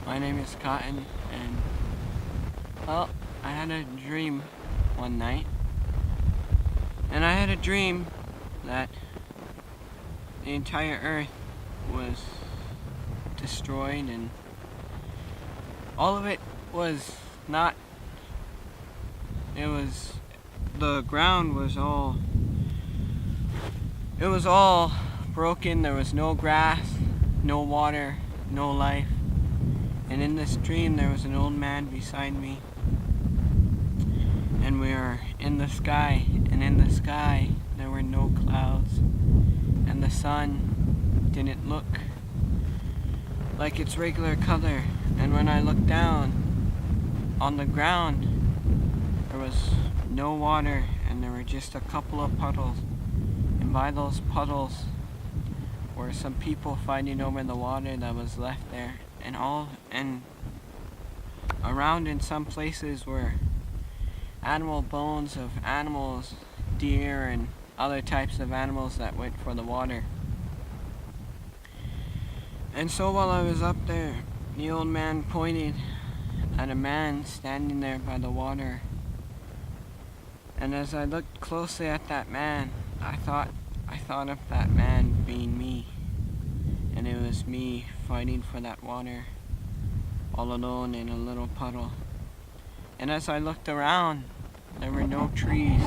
My name is Cotton, and well, I had a dream one night, and I had a dream that the entire earth was destroyed, and all of it was not, the ground was all, it was all broken. There was no grass, no water, no life. And in this dream there was an old man beside me, and we were in the sky, and in the sky there were no clouds, and the sun didn't look like its regular color. And when I looked down on the ground, there was no water, and there were just a couple of puddles, and by those puddles were some people fighting over the water that was left there. And around in some places were animal bones of animals, deer and other types of animals that went for the water. And so while I was up there, the old man pointed at a man standing there by the water. And as I looked closely at that man, I thought of that man being me. And it was me fighting for that water, all alone in a little puddle. And as I looked around, there were no trees.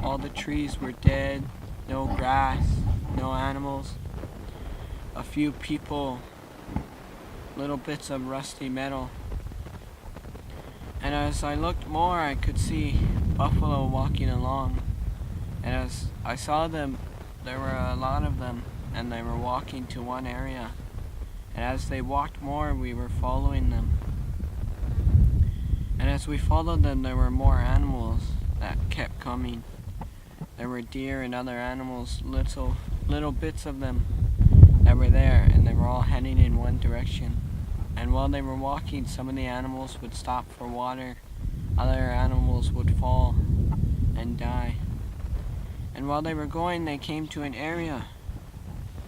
All the trees were dead, no grass, no animals, a few people, little bits of rusty metal. And as I looked more, I could see buffalo walking along. And as I saw them, there were a lot of them, and they were walking to one area. And as they walked more, we were following them. And as we followed them, there were more animals that kept coming. There were deer and other animals, little bits of them that were there, and they were all heading in one direction. And while they were walking, some of the animals would stop for water, other animals would fall and die. And while they were going, they came to an area,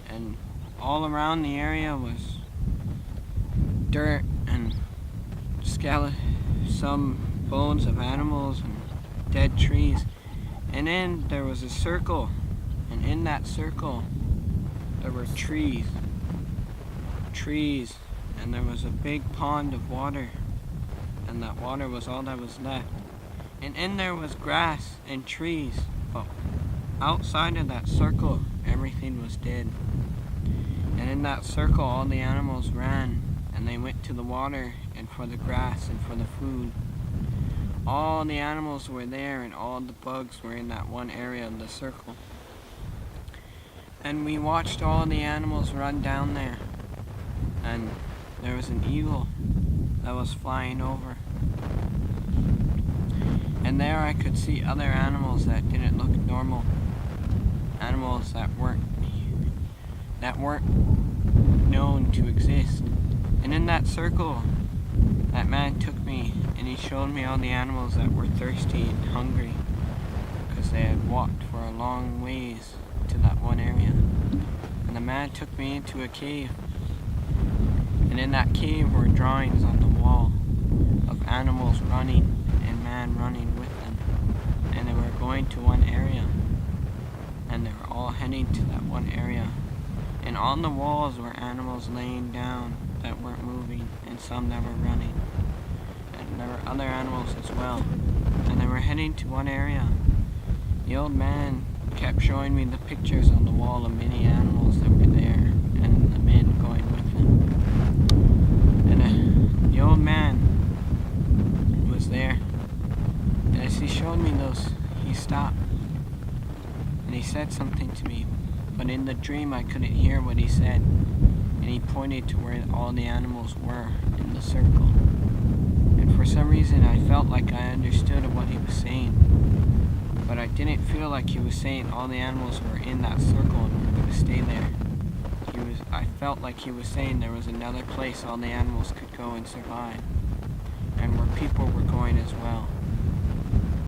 and all around the area was dirt and some bones of animals and dead trees. And then there was a circle, and in that circle there were trees, and there was a big pond of water, and that water was all that was left. And in there was grass and trees, but outside of that circle, everything was dead. And in that circle, all the animals ran, and they went to the water and for the grass and for the food. All the animals were there, and all the bugs were in that one area of the circle. And we watched all the animals run down there, and there was an eagle that was flying over. And there I could see other animals that didn't look normal. Animals that weren't known to exist. And in that circle, that man took me, and he showed me all the animals that were thirsty and hungry because they had walked for a long ways to that one area. And the man took me into a cave, and in that cave were drawings on the wall of animals running and man running with them. And they were going to one area, and they were all heading to that one area. And on the walls were animals laying down that weren't moving, and some that were running. And there were other animals as well. And they were heading to one area. The old man kept showing me the pictures on the wall of many animals that were there, and the men going with them. And the old man was there. And as he showed me those, he stopped. And he said something to me. But in the dream I couldn't hear what he said, and he pointed to where all the animals were in the circle. And for some reason I felt like I understood what he was saying, but I didn't feel like he was saying all the animals were in that circle and were going to stay there. I felt like he was saying there was another place all the animals could go and survive, and where people were going as well.